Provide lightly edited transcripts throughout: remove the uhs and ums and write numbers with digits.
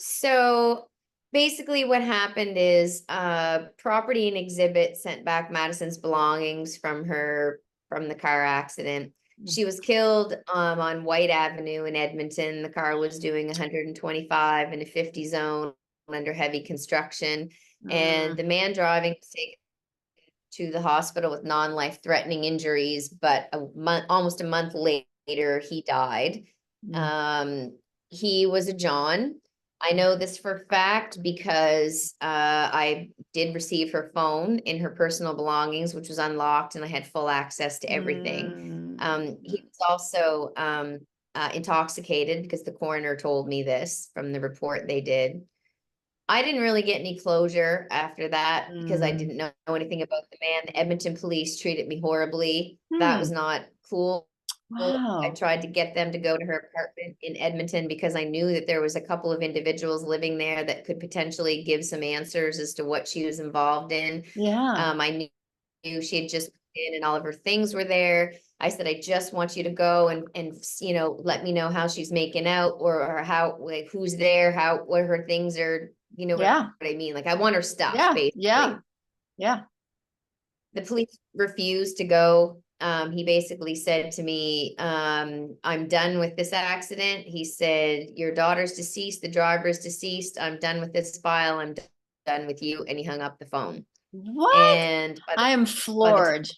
So basically what happened is property and exhibit sent back Madison's belongings from the car accident. She was killed on White Avenue in Edmonton. The car was doing 125 in a 50 zone under heavy construction. And the man driving was taken to the hospital with non-life threatening injuries, but almost a month later, he died. He was a John. I know this for a fact because I did receive her phone in her personal belongings, which was unlocked, and I had full access to everything. He was also intoxicated because the coroner told me this from the report they did. I didn't really get any closure after that because I didn't know anything about the man. The Edmonton police treated me horribly. That was not cool. I Wow. tried to get them to go to her apartment in Edmonton because I knew that there was a couple of individuals living there that could potentially give some answers as to what she was involved in. Yeah. I knew she had just been and all of her things were there. I said, I just want you to go and let me know how she's making out or how, like, who's there, what her things are, what Yeah. I mean? Like, I want her stuff, Yeah. Yeah. basically. Yeah. The police refused to go. He basically said to me, I'm done with this accident. He said, your daughter's deceased, the driver's deceased. I'm done with this file. I'm done with you. And he hung up the phone. What? And I am by the floored.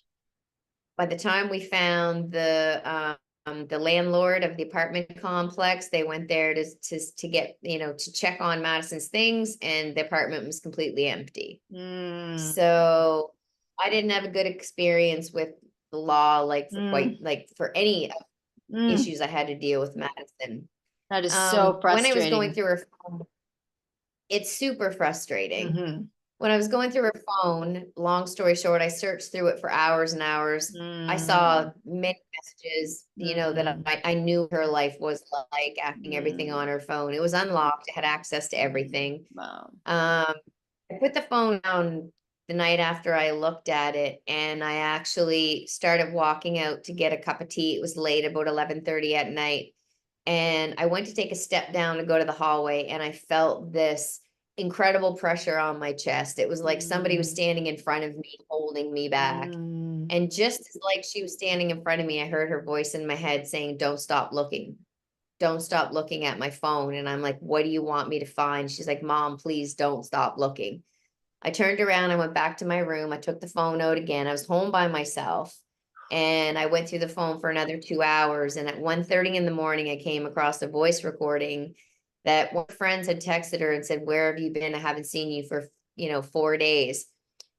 by the time we found the landlord of the apartment complex, they went there to get, to check on Madison's things, and the apartment was completely empty. So I didn't have a good experience with the law, like for any issues I had to deal with Madison. That is so When I was going frustrating. through her phone, it's super frustrating. Mm-hmm. When I was going through her phone, long story short, I searched through it for hours and hours. I Mm, saw many messages, that mm, I knew her life was like, acting everything mm. on her phone. It was unlocked, it had access to everything. Wow. I put the phone down the night after I looked at it, and I actually started walking out to get a cup of tea. It was late, about 11:30 at night. And I went to take a step down to go to the hallway, and I felt this incredible pressure on my chest. It was like somebody was Mm, standing in front of me, holding me back. mm, And just as like she was standing in front of me, I heard her voice in my head saying, don't stop looking. Don't stop looking at my phone. And I'm like, what do you want me to find? She's like, Mom, please don't stop looking. I turned around, I went back to my room. I took the phone out again. I was home by myself, and I went through the phone for another 2 hours. And at 1:30 in the morning, I came across a voice recording that one of her friends had texted her and said, where have you been? I haven't seen you for, 4 days.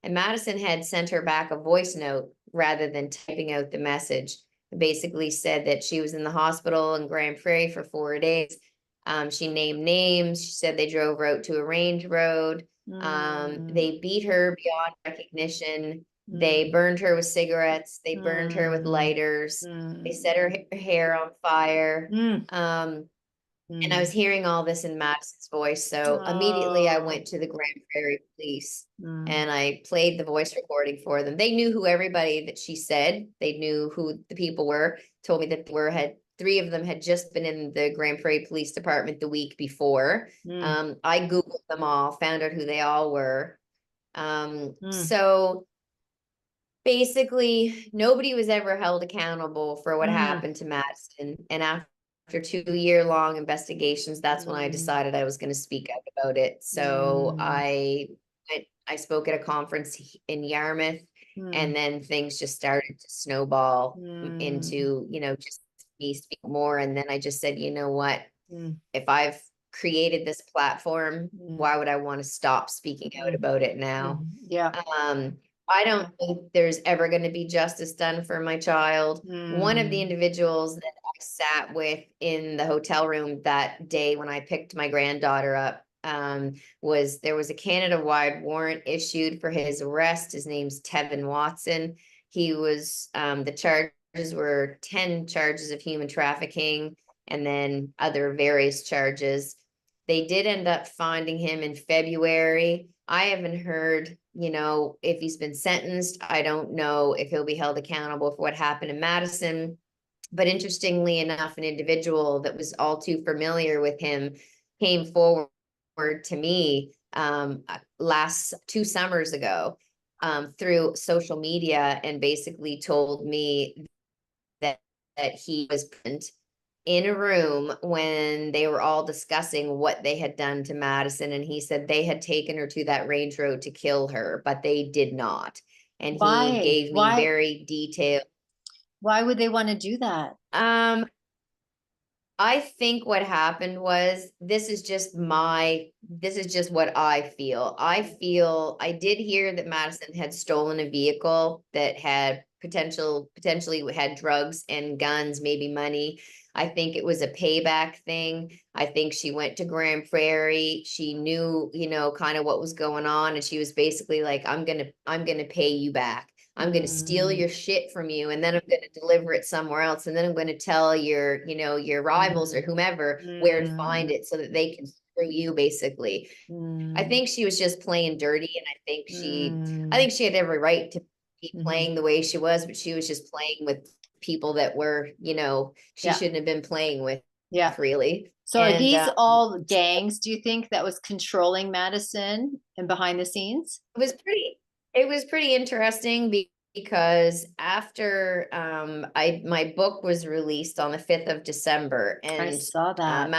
And Madison had sent her back a voice note rather than typing out the message. It basically said that she was in the hospital in Grand Prairie for 4 days. She named names. She said they drove her out to a range road. mm, They beat her beyond recognition. They mm, burned her with cigarettes. They burned her with mm, lighters. They mm, set her hair on fire. mm, Um, and I mm. was hearing all this in Madison's voice. So immediately I Oh. went to the Grand Prairie police Mm, and I played the voice recording for them. They knew who everybody that she said, they knew who the people were, told me that three of them had just been in the Grand Prairie Police Department the week before. mm, I Googled them all, found out who they all were. mm, So basically nobody was ever held accountable for what mm, happened to Madison. And after 2 year long investigations, that's when I mm, decided I was going to speak out about it. So mm, I spoke at a conference in Yarmouth, mm, and then things just started to snowball mm, into, just me speak more. And then I just said, you know what, mm, if I've created this platform, mm, why would I want to stop speaking out mm, about it now? yeah. Um, I don't think there's ever going to be justice done for my child. One of the Mm, individuals that I sat with in the hotel room that day when I picked my granddaughter up, there was a Canada-wide warrant issued for his arrest. His name's Tevin Watson. The charges were 10 charges of human trafficking and then other various charges. They did end up finding him in February. I haven't heard, if he's been sentenced. I don't know if he'll be held accountable for what happened in Madison. But interestingly enough, an individual that was all too familiar with him came forward to me last 2 summers ago through social media and basically told me that he was present in a room when they were all discussing what they had done to Madison. And he said they had taken her to that range road to kill her, but they did not. And he Why? gave me very detailed. Why would they want to do that? Um, I think what happened was this is just what I feel. I did hear that Madison had stolen a vehicle that had potentially had drugs and guns, maybe money. I think it was a payback thing. I think she went to Grand Prairie. She knew, kind of what was going on. And she was basically like, I'm gonna pay you back. I'm going to steal Mm, your shit from you and then I'm going to deliver it somewhere else. And then I'm going to tell your rivals or mm, whomever where to find mm, it so that they can screw you basically. I mm, think she was just playing dirty and I mm, think she had every right to be mhm. playing the way she was, but she was just playing with people that were, she Yeah, shouldn't have been playing with yeah. really. So are And these all gangs, do you think, that was controlling Madison and behind the scenes? it was pretty interesting because after I my book was released on the 5th of December I and saw uh, that.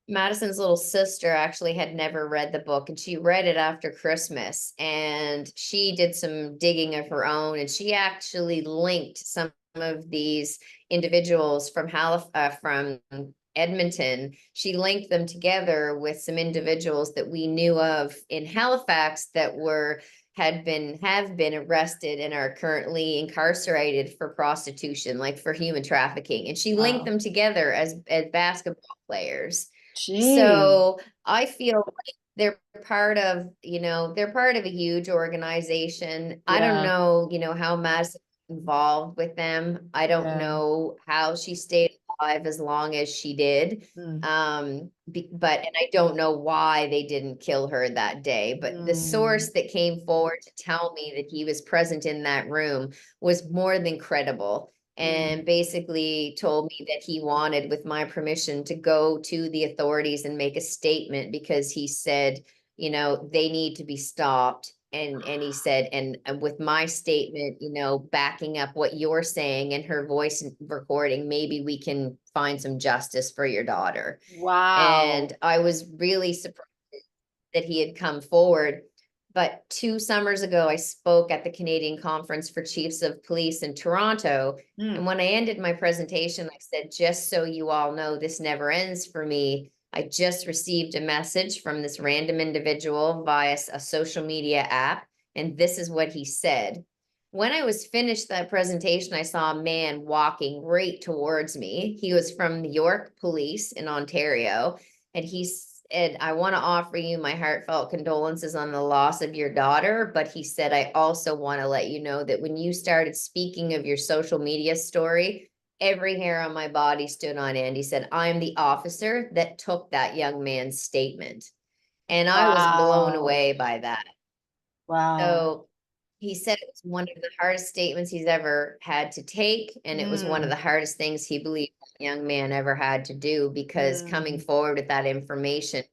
Madison's little sister actually had never read the book and she read it after Christmas and she did some digging of her own and she actually linked some of these individuals from Edmonton. She linked them together with some individuals that we knew of in Halifax that were have been arrested and are currently incarcerated for prostitution, like for human trafficking. And she linked Wow. them together as basketball players. Gee. So I feel like they're part of a huge organization. I don't Yeah. know, how Madison involved with them. I don't Yeah. know how she stayed alive as long as she did. Mm, And I don't know why they didn't kill her that day. But the mm, source that came forward to tell me that he was present in that room was more than credible mm. and basically told me that he wanted, with my permission, to go to the authorities and make a statement because he said, they need to be stopped. And he said, and with my statement, backing up what you're saying and her voice recording, maybe we can find some justice for your daughter. Wow. And I was really surprised that he had come forward. But 2 summers ago, I spoke at the Canadian Conference for Chiefs of Police in Toronto. And Mm. when I ended my presentation, I said, just so you all know, this never ends for me. I just received a message from this random individual via a social media app. And this is what he said. When I was finished that presentation, I saw a man walking right towards me. He was from the York Police in Ontario. And he said, I want to offer you my heartfelt condolences on the loss of your daughter. But he said, I also want to let you know that when you started speaking of your social media story, every hair on my body stood on end. He said, I'm the officer that took that young man's statement. And I was blown Wow. away by that. Wow. So he said it was one of the hardest statements he's ever had to take. And it was one of Mm, the hardest things he believed that young man ever had to do because coming mm, forward with that information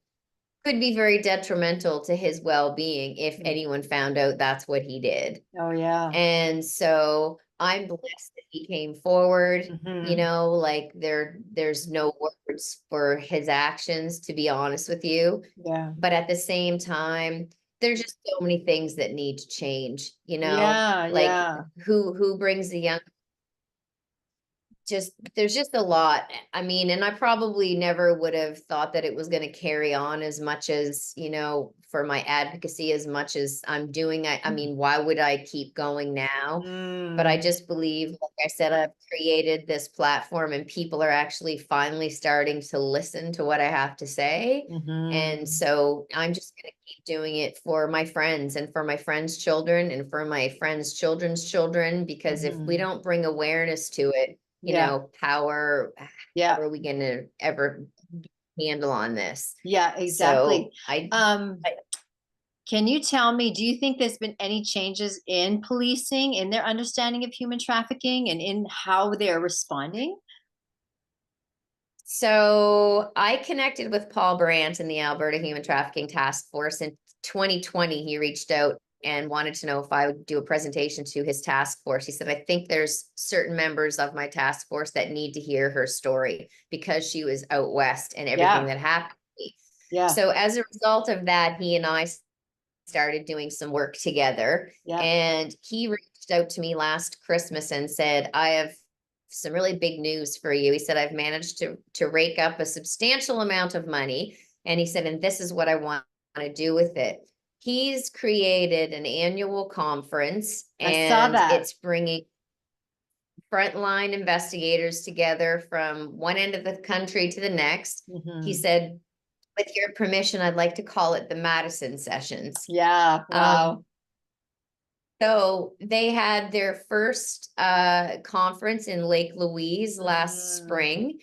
could be very detrimental to his well-being if mm. anyone found out that's what he did. Oh, yeah. And so I'm blessed that he came forward. Hmm. Like there's no words for his actions, to be honest with you. Yeah. But at the same time, there's just so many things that need to change, Yeah. like Yeah. who brings the young just there's just a lot. I mean, and I probably never would have thought that it was going to carry on as much as, for my advocacy as much as I'm doing. I Mm, mean, why would I keep going now? But I mm, just believe, like I said, I've created this platform and people are actually finally starting to listen to what I have to say. And mhm, so I'm just going to keep doing it for my friends and for my friends' children and for my friends' children's children, because if we mhm. don't bring awareness to it, Yeah. how Yeah. are we gonna ever handle on this? Yeah, exactly. So I, Um, I can you tell me, do you think there's been any changes in policing, in their understanding of human trafficking and in how they're responding? So I connected with Paul Brandt in the Alberta Human Trafficking Task Force in 2020. He reached out and wanted to know if I would do a presentation to his task force. He said, I think there's certain members of my task force that need to hear her story because she was out west and everything Yeah. that happened to me. Yeah. So as a result of that, he and I started doing some work together. Yeah. And he reached out to me last Christmas and said, I have some really big news for you. He said, I've managed to rake up a substantial amount of money. And he said, and this is what I want to do with it. He's created an annual conference, I saw and that. it's bringing frontline investigators together from one end of the country to the next. He Mhm. said, with your permission, I'd like to call it the Madison Sessions. Yeah. Wow. So they had their first conference in Lake Louise last Mm, spring,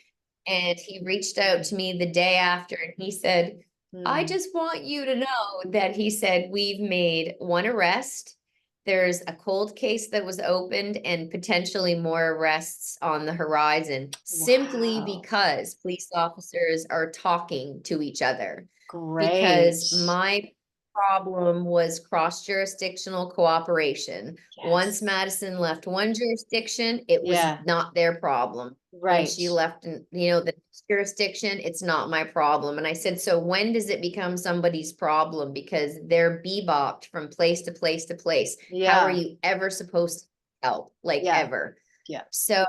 and he reached out to me the day after, and he said, I mm. just want you to know that he said, we've made one arrest. There's a cold case that was opened and potentially more arrests on the horizon simply Wow. because police officers are talking to each other. Great. Because my problem was cross-jurisdictional cooperation. Once Yes. Madison left one jurisdiction, it was Yeah. not their problem. When Right. she left, the next jurisdiction, it's not my problem. And I said, so when does it become somebody's problem? Because they're bebopped from place to place to place. How are Yeah. you ever supposed to help? Like Yeah. ever? Yeah. So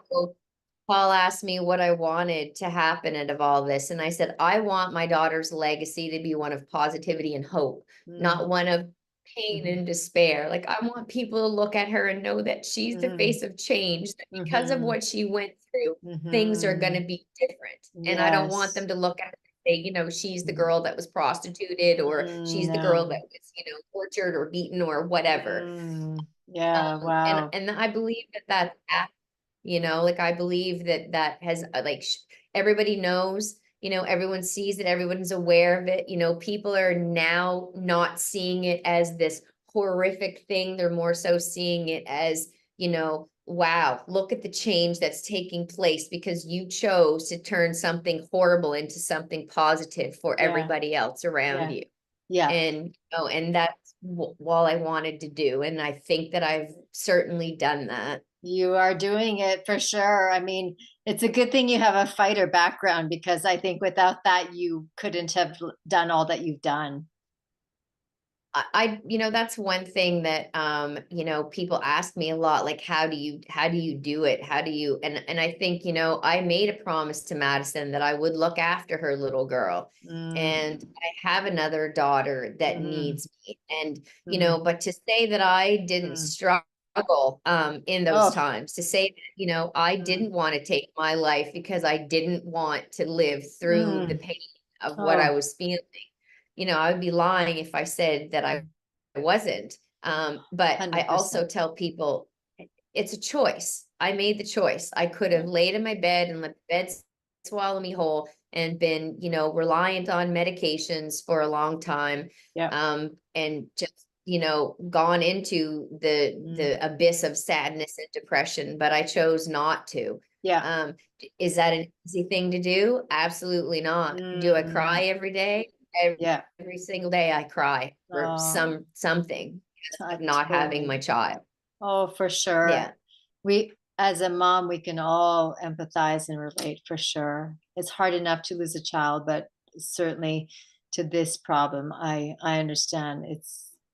Paul asked me what I wanted to happen out of all this. And I said, I want my daughter's legacy to be one of positivity and hope, Mm, not one of pain mhm, and despair. Like, I want people to look at her and know that she's the mhm, face of change, that because of mhm, what she went through, things are going to mhm. be different. And I don't want Yes. them to look at her and say, she's the Mhm. girl that was prostituted, or she's the girl that No. was, tortured or beaten or whatever. Yeah. And Wow. I believe that like I believe that that has everybody knows, everyone sees it, everyone's aware of it. People are now not seeing it as this horrific thing. They're more so seeing it as, wow, look at the change that's taking place because you chose to turn something horrible into something positive for Yeah. everybody else around Yeah. you. Yeah. And that's all I wanted to do. And I think that I've certainly done that. You are doing it for sure. I mean, it's a good thing you have a fighter background because I think without that, you couldn't have done all that you've done. That's one thing that, people ask me a lot, like, how do you do it? How do you, and I think, I made a promise to Madison that I would look after her little girl. And Mm, I have another daughter that mhm, needs me. And, mhm, but to say that I didn't mm. struggle, in those Oh, times, to say that, I mm, didn't want to take my life because I didn't want to live through the mm. pain of what I Oh, was feeling. I would be lying if I said that I mm, wasn't. But I also 100%. tell people it's a choice. I made the choice. I could have Yeah. laid in my bed and let the bed swallow me whole and been, reliant on medications for a long time. Yeah. And just, gone into Mm, the abyss of sadness and depression, but I chose not to. yeah. Um, is that an easy thing to do? Absolutely not. Do I Mm, cry every day? yeah. Every single day I cry for Oh, something of not having my totally. child. Oh, for sure. Yeah. We, as a mom, we can all empathize and relate for sure. It's hard enough to lose a child, but certainly to this problem, I understand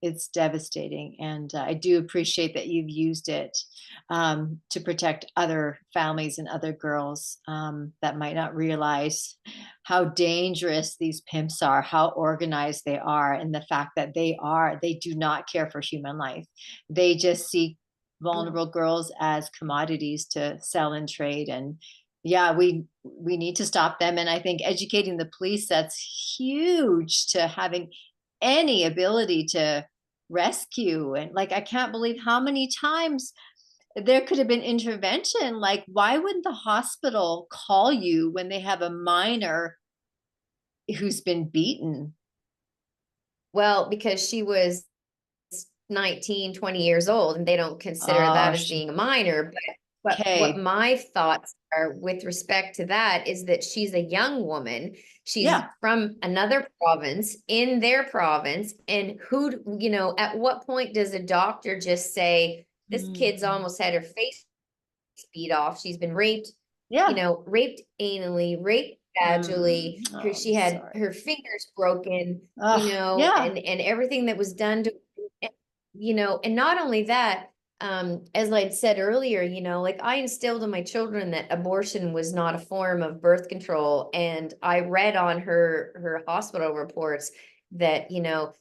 it's devastating, and I do appreciate that you've used it to protect other families and other girls that might not realize how dangerous these pimps are, how organized they are, and the fact that they do not care for human life. They just see No. vulnerable girls as commodities to sell and trade. And yeah, we need to stop them. And I think educating the police, that's huge, to having any ability to rescue. And like, I can't believe how many times there could have been intervention. Like, why wouldn't the hospital call you when they have a minor who's been beaten? Well, because she was 19, 20 years old, and they don't consider that Oh, as being a minor. But what okay. my thoughts are with respect to that is that she's a young woman. She's Yeah. from another province in their province. And at what point does a doctor just say, this kid's Mhm. almost had her face beat off? She's been raped, Yeah. raped anally, raped vaginally. Oh, She I'm had sorry. her fingers broken, Yeah. and everything that was done to, and not only that, as I'd said earlier, like I instilled in my children that abortion was not a form of birth control. And I read on her hospital reports that,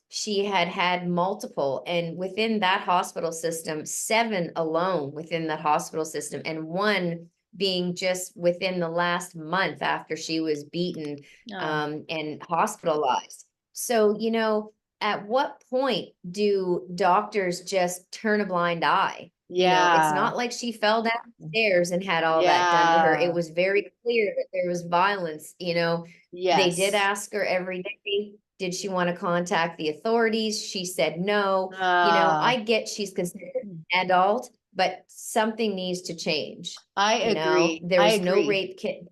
she had had multiple, and within that hospital system, 7 alone within that hospital system, and one being just within the last month after she was beaten, Oh, and hospitalized. So, at what point do doctors just turn a blind eye? It's yeah. not like she fell downstairs and had all that done to her. It Yeah. was very clear that there was violence. They did Yes. ask her every day, did she want to contact the authorities? She said no. Uh, I get she's considered an adult, but something needs to change. I agree. There I was no agree. rape kit.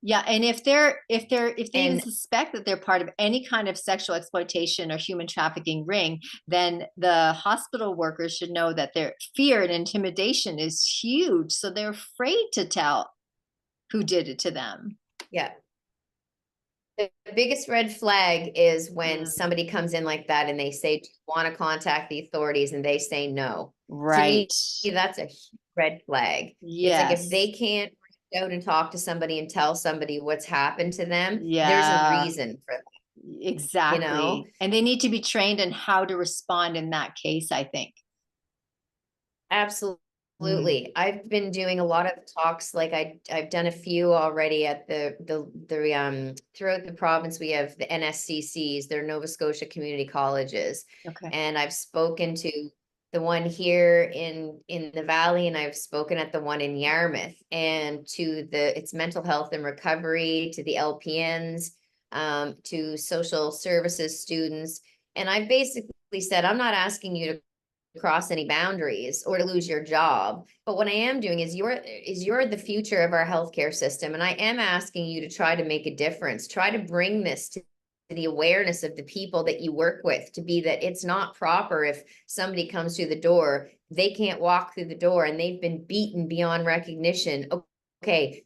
Yeah, and if they even And suspect that they're part of any kind of sexual exploitation or human trafficking ring, then the hospital workers should know that their fear and intimidation is huge. So they're afraid to tell who did it to them. yeah, the biggest red flag is when Mm, somebody comes in like that and they say, do you want to contact the authorities? And they say no. To me, right. that's a huge red flag. It's like if Yes. they can't reach out and talk to somebody and tell somebody what's happened to them, there's a Yeah, reason for that, you know? exactly. And they need to be trained on how to respond in that case, I think. Mm, Absolutely. I've been doing a lot of talks, like I've done a few already at the throughout the province. We have the NSCCs, they're Nova Scotia community colleges. okay. And I've spoken to the one here in the valley, and I've spoken at the one in Yarmouth, and to it's mental health and recovery, to the LPNs, to social services students. And I basically said, I'm not asking you to cross any boundaries or to lose your job. But what I am doing is you're the future of our healthcare system. And I am asking you to try to make a difference, try to bring this to the awareness of the people that you work with, to be that it's not proper if somebody comes through the door, they can't walk through the door and they've been beaten beyond recognition. Okay,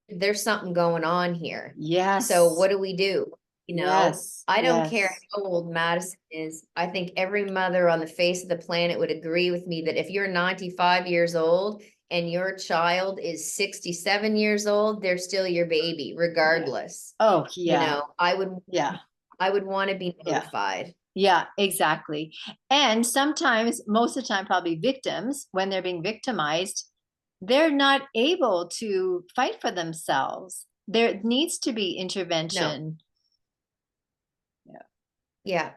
there's something going on here. So Yes. what do we do? Yes. I don't care Yes. how old Madison is. I think every mother on the face of the planet would agree with me that if you're 95 years old and your child is 67 years old, they're still your baby, Yeah. regardless. Oh, yeah. Yeah. I would want to be Yeah. notified. Yeah, exactly. And sometimes, most of the time, probably victims, when they're being victimized, they're not able to fight for themselves. There needs to be No, intervention. Yeah. yeah.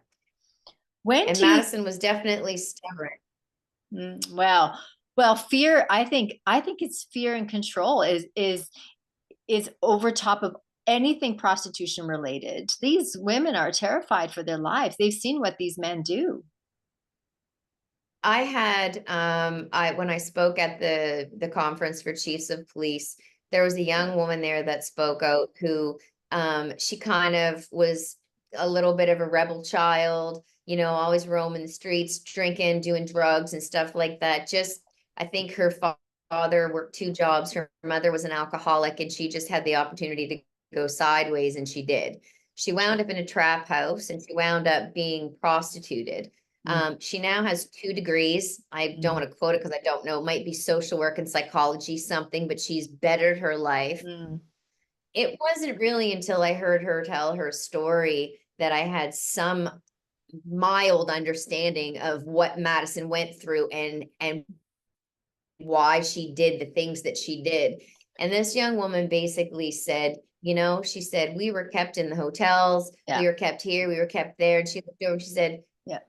When And do you, Madison was definitely stubborn. well, fear, I think it's fear and control is over top of anything prostitution related. These women are terrified for their lives. They've seen what these men do. I had I when I spoke at the conference for chiefs of police, there was a young woman there that spoke out who she kind of was a little bit of a rebel child, always roaming the streets, drinking, doing drugs and stuff like that. Just I think her father worked 2 jobs. Her mother was an alcoholic and she just had the opportunity to go sideways, and she did. She wound up in a trap house and she wound up being prostituted. Mm, She now has 2 degrees. I don't mm, want to quote it because I don't know. It might be social work and psychology, something, but she's bettered her life. mm. It wasn't really until I heard her tell her story that I had some mild understanding of what Madison went through and why she did the things that she did. And this young woman basically said, she said, we were kept in the hotels, Yeah, we were kept here, we were kept there. And she looked over and she said, yeah,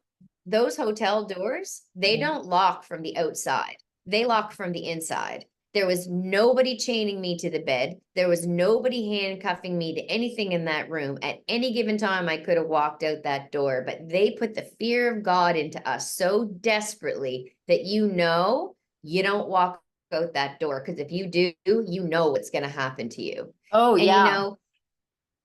those hotel doors, they yeah. don't lock from the outside. They lock from the inside. There was nobody chaining me to the bed. There was nobody handcuffing me to anything in that room. At any given time, I could have walked out that door, but they put the fear of God into us so desperately that you don't walk out that door, because if you do, you know what's going to happen to you. Oh, And yeah.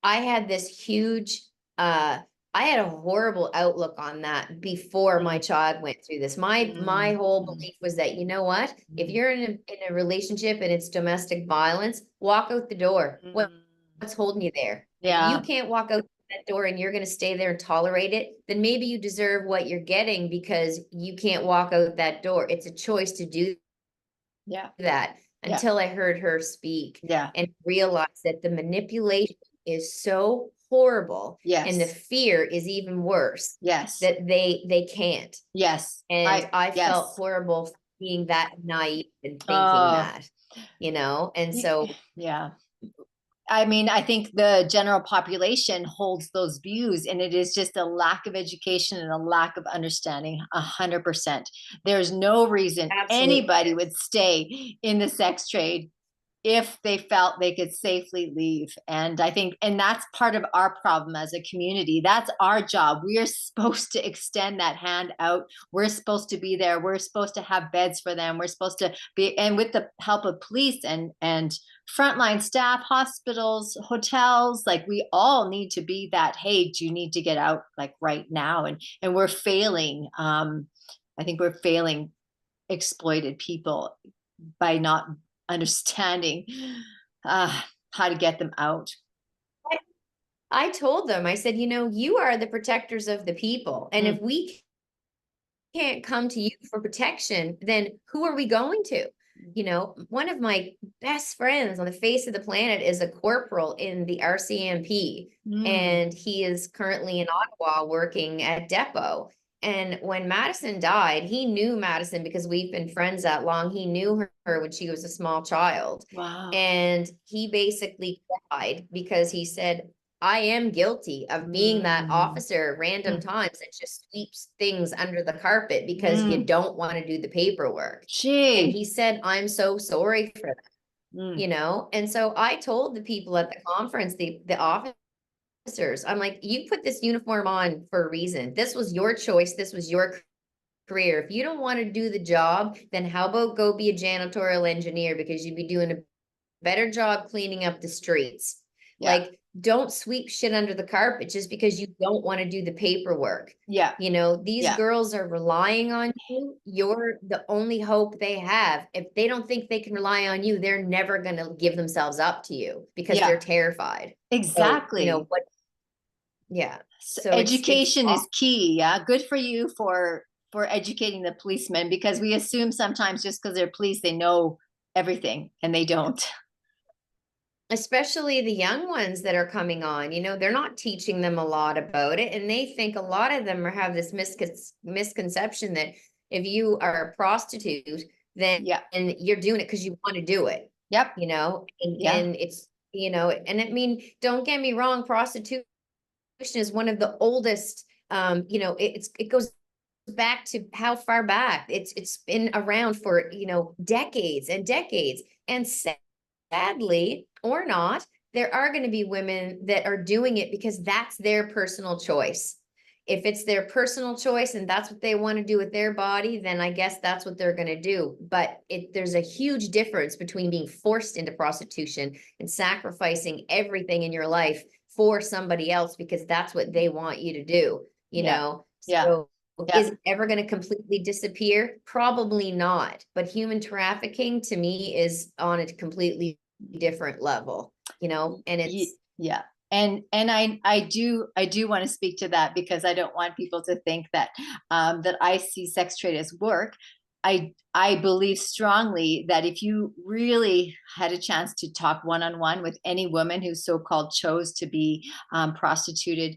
I had this huge, I had a horrible outlook on that before my Mm, child went through this. My mm, whole mm, belief was that, you know what? If mm, you're in a relationship and it's domestic violence, walk out the door. mm. What's holding you there? If you Yeah, can't walk out that door and you're going to stay there and tolerate it, then maybe you deserve what you're getting because you can't walk out that door. It's a choice to do yeah, that, yeah, until I heard her speak yeah. and realized that the manipulation is so horrible and the Yes, fear is even worse, yes, that they can't. yes. And I felt Yes. horrible being that naive and thinking Oh, that, and y- so yeah. I mean, I think the general population holds those views, and it is just a lack of education and a lack of understanding. 100%. There's no reason absolutely anybody is. would stay in the sex trade if they felt they could safely leave. And I think, and that's part of our problem as a community. That's our job. We are supposed to extend that hand out. We're supposed to be there. We're supposed to have beds for them. We're supposed to be, and with the help of police and frontline staff, hospitals, hotels, like we all need to be that, hey, do you need to get out like right now? And we're failing. I think we're failing exploited people by not understanding uh, how to get them out. I, I told them, I said, you are the protectors of the people. And if Mm, we can't come to you for protection, then who are we going to? One of my best friends on the face of the planet is a corporal in the RCMP, mm, and he is currently in Ottawa working at Depot. And when Madison died, he knew Madison because we've been friends that long. He knew her when she was a small child. wow. And he basically cried because he said, I am guilty of being that Mm, officer random mm, times that just sweeps things under the carpet because you mm. don't want to do the paperwork. And Gee. he said, I'm so sorry for that, Mm, And so I told the people at the conference, the officers, I'm like, you put this uniform on for a reason. This was your choice. This was your career. If you don't want to do the job, then how about go be a janitorial engineer, because you'd be doing a better job cleaning up the streets. yeah, Like, don't sweep shit under the carpet just because you don't want to do the paperwork. yeah, These yeah, girls are relying on you. You're the only hope they have. If they don't think they can rely on you, they're never going to give themselves up to you because yeah, they're terrified. So, exactly. what, yeah. So So it's education is key. Yeah, good for you for educating the policemen, because we assume sometimes just because they're police they know everything, and they don't. especially the young ones that are coming on, they're not teaching them a lot about it. And they think, a lot of them have this misconception that if you are a prostitute, then Yeah. you're doing it because you want to do it, Yep. and Yeah. it's, and I mean, don't get me wrong, prostitution is one of the oldest, it goes back to how far back it's been around for, decades and decades. And sadly or not, there are going to be women that are doing it because that's their personal choice. If it's their personal choice and that's what they want to do with their body, then I guess that's what they're going to do. But there's a huge difference between being forced into prostitution and sacrificing everything in your life for somebody else because that's what they want you to do, Yeah. Yeah. So Yeah. is it ever going to completely disappear? Probably not. But human trafficking to me is on a completely different level, and Yeah. And I do want to speak to that, because I don't want people to think that that I see sex trade as work. I believe strongly that if you really had a chance to talk one on one with any woman who so called chose to be prostituted,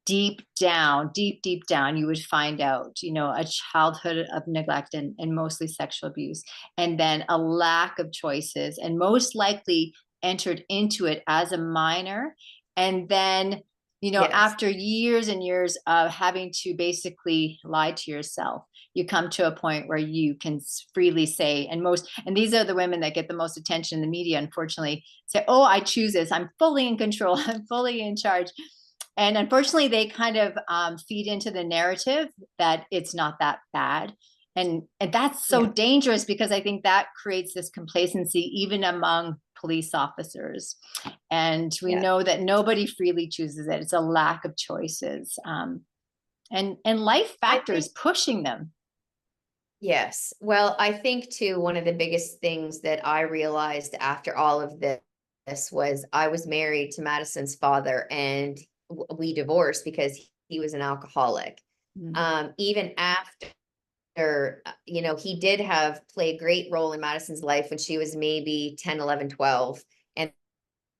deep down, deep down, you would find out, a childhood of neglect and mostly sexual abuse, and then a lack of choices, and most likely entered into it as a minor. And then, yes, after years and years of having to basically lie to yourself, you come to a point where you can freely say, and these are the women that get the most attention in the media, unfortunately, say, oh, I choose this. I'm fully in control. I'm fully in charge. And unfortunately, they kind of feed into the narrative that it's not that bad. And that's so Yeah, dangerous, because I think that creates this complacency even among police officers. And we yeah. know that nobody freely chooses it. It's a lack of choices, and life I factors think, pushing them. yes. Well, I think too, one of the biggest things that I realized after all of this was I was married to Madison's father, and we divorced because he was an alcoholic. Mm, Even after, he did have play a great role in Madison's life when she was maybe 10, 11, 12. And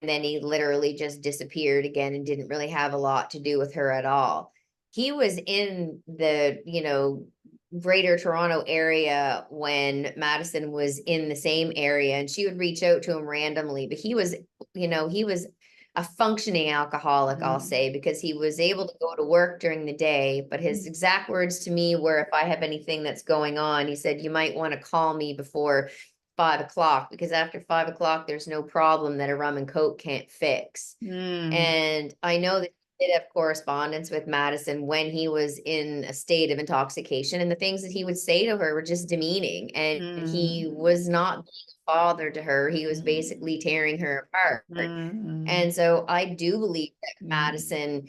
then he literally just disappeared again and didn't really have a lot to do with her at all. He was in the, greater Toronto area when Madison was in the same area, and she would reach out to him randomly. But he was a functioning alcoholic, I'll mm, say, because he was able to go to work during the day. But his mm, exact words to me were, if I have anything that's going on, he said, you might want to call me before 5 o'clock, because after 5 o'clock, there's no problem that a rum and coke can't fix. mm, And I know that he did have correspondence with Madison when he was in a state of intoxication, and the things that he would say to her were just demeaning. And he mm, was not being a father to her. He was mm, basically tearing her apart. mm, And so I do believe that mm, Madison,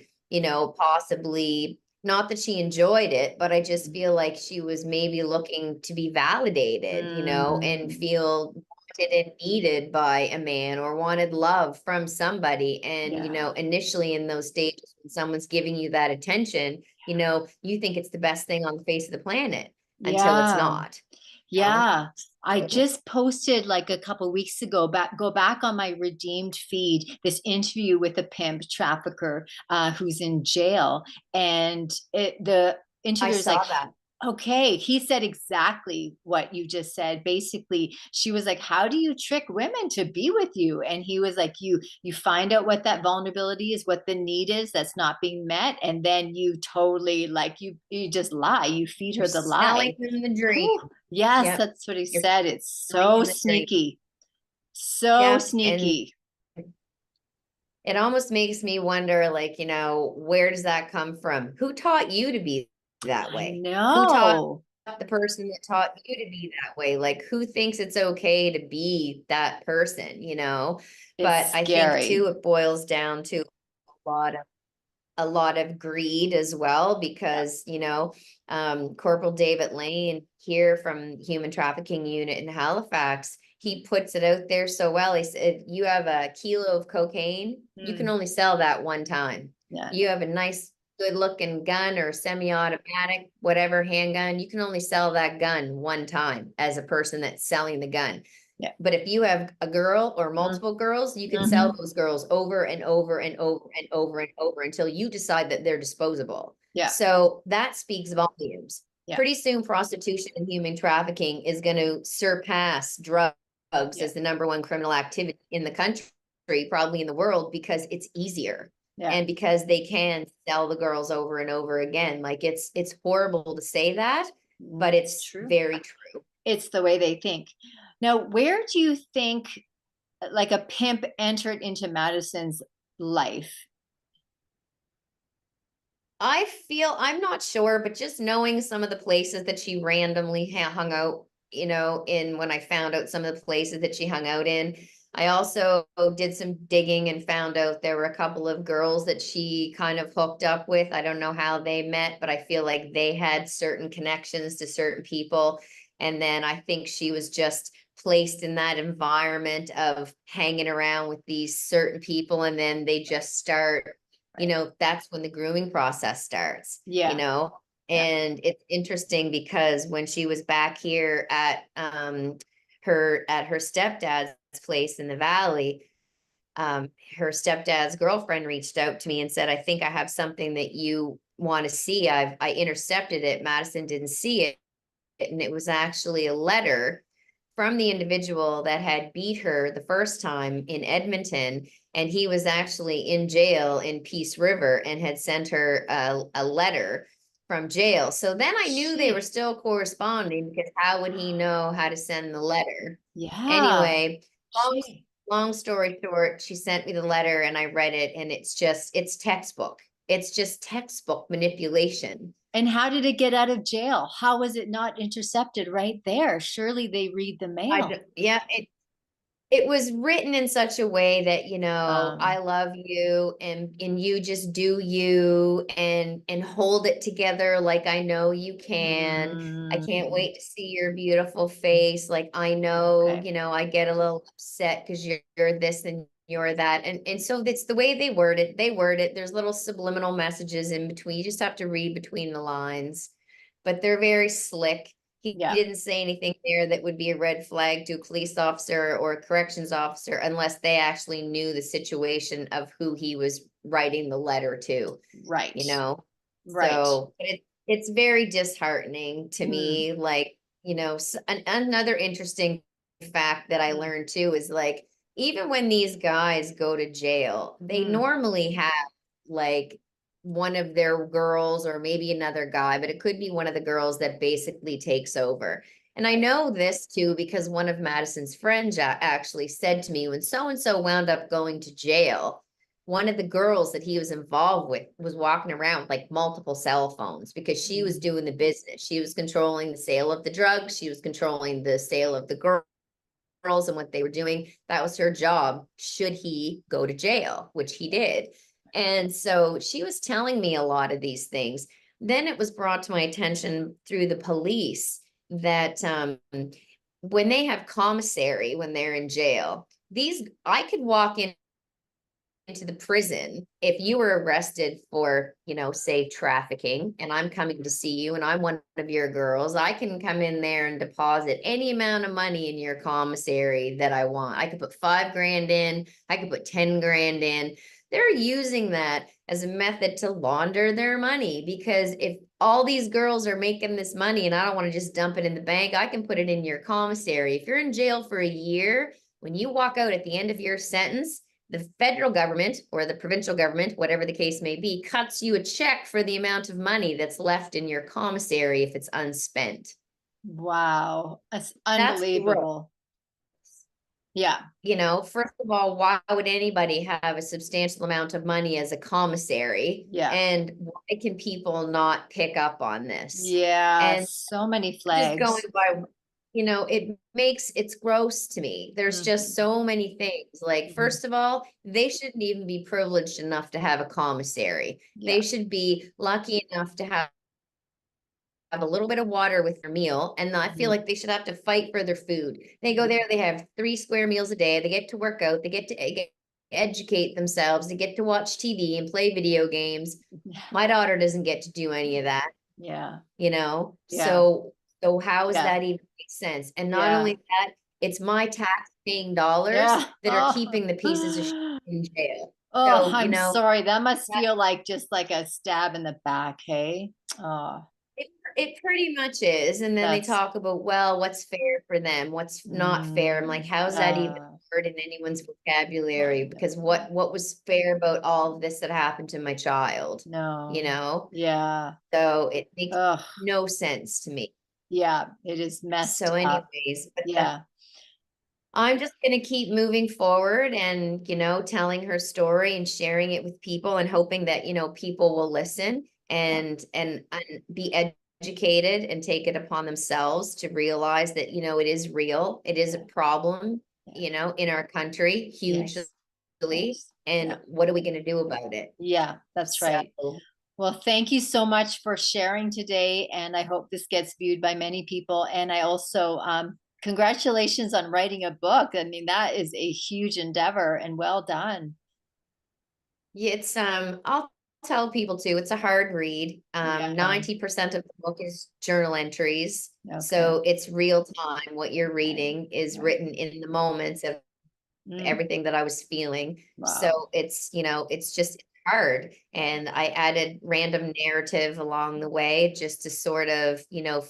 possibly, not that she enjoyed it, but I just feel like she was maybe looking to be validated, and mm. feel wanted and needed by a man, or wanted love from somebody. And, Yeah. initially in those stages, when someone's giving you that attention, you think it's the best thing on the face of the planet until it's Yeah. not. know? Yeah. I So just posted like a couple weeks ago, go back on my redeemed feed, this interview with a pimp trafficker, who's in jail. And the I interviewer's like, saw that. okay, he said exactly what you just said. Basically, she was like, how do you trick women to be with you? And he was like, you find out what that vulnerability is, what the need is that's not being met, and then you totally, like, you just lie, you feed You're her the selling lie. them the dream. Whew. Yes, Yep. that's what he You're said. It's selling so him the dream. sneaky. So Yep. And sneaky. it almost makes me wonder, like, where does that come from? Who taught you to be that I way? Who taught know. the person that taught you to be that way? Like, who thinks it's okay to be that person? But It's I think too, scary. it boils down to lot of a lot of greed as well, Yeah. because Corporal David Lane here from Human Trafficking Unit in Halifax, he puts it out there so well. He said, you have a kilo of cocaine, you can Mm, only sell that one time. yeah. You have a nice good looking gun or semi-automatic whatever handgun, you can only sell that gun one time as a person that's selling the gun. Yeah. But if you have a girl or Mm, multiple girls, you can sell hmm. those girls over and over and over and over and over until you decide that they're disposable. Yeah. So that speaks volumes. Yeah. Pretty soon, prostitution and human trafficking is going to surpass drugs Yeah. as the number one criminal activity in the country, probably in the world, because it's easier Yeah. and because they can sell the girls over and over again. Like, it's horrible to say that, but It's it's true. very true. It's the way they think. Now, where do you think like a pimp entered into Madison's life? I feel, I'm not sure, but just knowing some of the places that she randomly hung out, in when I found out some of the places that she hung out in, I also did some digging and found out there were a couple of girls that she kind of hooked up with. I don't know how they met, but I feel like they had certain connections to certain people. And then I think she was just placed in that environment of hanging around with these certain people, and then they just start, Right. that's when the grooming process starts, Yeah. Yeah. and it's interesting because when she was back here at her stepdad's place in the valley, her stepdad's girlfriend reached out to me and said, I think I have something that you want to see. I intercepted it. Madison didn't see it. And it was actually a letter from the individual that had beat her the first time in Edmonton. And he was actually in jail in Peace River and had sent her a letter from jail. So then I knew they were Gee. still corresponding, because how would he know how to send the letter? Yeah. Anyway, long, Gee. long story short, she sent me the letter and I read it, and it's textbook. It's just textbook manipulation. And how did it get out of jail? How was it not intercepted right there? Surely they read the mail. Yeah, it was written in such a way that, I Um, love you, and you just do you, and hold it together like I know you can. I can't mm, wait to see your beautiful face. Like I know, okay. I get a little upset because you're this and you're that. And so that's the way they word it. They word it. There's little subliminal messages in between. You just have to read between the lines, but they're very slick. He Yeah, didn't say anything there that would be a red flag to a police officer or a corrections officer unless they actually knew the situation of who he was writing the letter to, right, you know? right. So it's very disheartening to Mm, me. Like, another interesting fact that I mm, learned too is like, even when these guys go to jail, they mm, normally have like one of their girls or maybe another guy, but it could be one of the girls that basically takes over. And I right. know this too because one of Madison's friends actually said to me when so and so wound up going to jail, one of the girls that he was involved with was walking around with like multiple cell phones because she was Mm, doing the business. She was controlling the sale of the drugs, she was controlling the sale of the girls and what they were doing. That was her job should he go to jail, which he did. And so she was telling me a lot of these things. Then it was brought to my attention through the police that when they have commissary, when they're in jail, I could walk into the prison if you were arrested for, say trafficking, and I'm coming to see you and I'm one of your girls. I can come in there and deposit any amount of money in your commissary that I want. I could put 5 grand in, I could put 10 grand in. They're using that as a method to launder their money because if all these girls are making this money and I don't want to just dump it in the bank, I can put it in your commissary. If you're in jail for a year, when you walk out at the end of your sentence, the federal government or the provincial government, whatever the case may be, cuts you a check for the amount of money that's left in your commissary if it's unspent. wow, that's That's gross. unbelievable. Yeah, First of all, why would anybody have a substantial amount of money as a commissary? yeah, And why can people not pick up on this? yeah. And So many just going flags. by, it's gross to me. There's just Hmm. so many things. Like, Hmm. first of all, they shouldn't even be privileged enough to have a commissary. Yeah. They should be lucky enough to have a little bit of water with their meal. And I feel Hmm. like they should have to fight for their food. They go there, they have 3 square meals a day. They get to work out, they get to educate themselves, they get to watch TV and play video games. My daughter doesn't get to do any of that, Yeah. you know? Yeah. So how does Yeah. that even make sense? And not Yeah. only that, it's my tax paying dollars Yeah. that are keeping the pieces of shit in jail. Oh, So, I'm sorry. That must that feel like just like a stab in the back, hey? Oh, it pretty much is. And then they that's talk about, well, what's fair for them? What's not fair? I'm like, how's that even uh, a word in anyone's vocabulary? I Because know. what was fair about all of this that happened to my child? You No. know? Yeah. So it makes Ugh. no sense to me. Yeah, it is messed So up. anyways, but Yeah. I'm just going to keep moving forward and, telling her story and sharing it with people and hoping that, people will listen Yeah. and be educated and take it upon themselves to realize that, it is real. It is a Yeah. problem, Yeah. in our country, hugely. Yes. Yes. Yeah. And what are we going to do about it? Yeah, that's So right. Well, thank you so much for sharing today, and I hope this gets viewed by many people. And I also, congratulations on writing a book. I mean, that is a huge endeavor and well done. yeah, I'll tell people too, it's a hard read. Yeah. 90% of the book is journal entries. Okay. So it's real time. What you're Right. reading is Right. written in the moments of Mm, everything that I was feeling. wow. So it's just hard. And I added random narrative along the way just to sort of,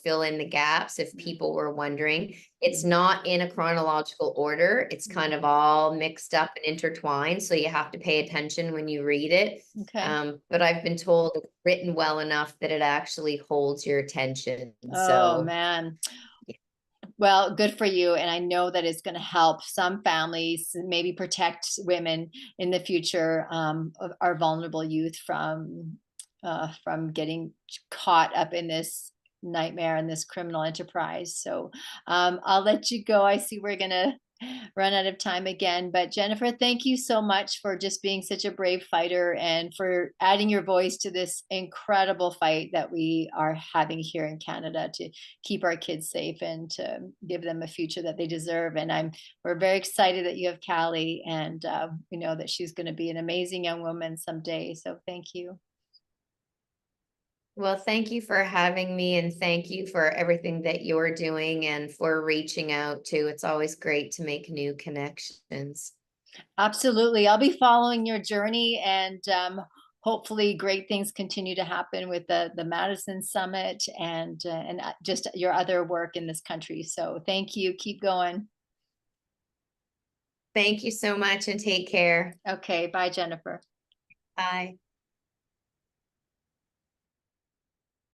fill in the gaps if Mm, people were wondering. It's mm, not in a chronological order. It's kind of mm. all mixed up and intertwined. So you have to pay attention when you read it. Okay. But I've been told it's written well enough that it actually holds your attention. Oh So man. Well, good for you. And I know that it's going to help some families, maybe protect women in the future, of our vulnerable youth from from getting caught up in this nightmare and this criminal enterprise. So I'll let you go. I see we're gonna run out of time again. But Jennifer, thank you so much for just being such a brave fighter and for adding your voice to this incredible fight that we are having here in Canada to keep our kids safe and to give them a future that they deserve. And we're very excited that you have Callie, and we know that she's going to be an amazing young woman someday. So thank you. Well, thank you for having me, and thank you for everything that you're doing and for reaching out too. It's always great to make new connections. Absolutely. I'll be following your journey, and hopefully great things continue to happen with the Madison Summit and just your other work in this country. So thank you. Keep going. Thank you so much and take care. Okay. Bye, Jennifer. Bye.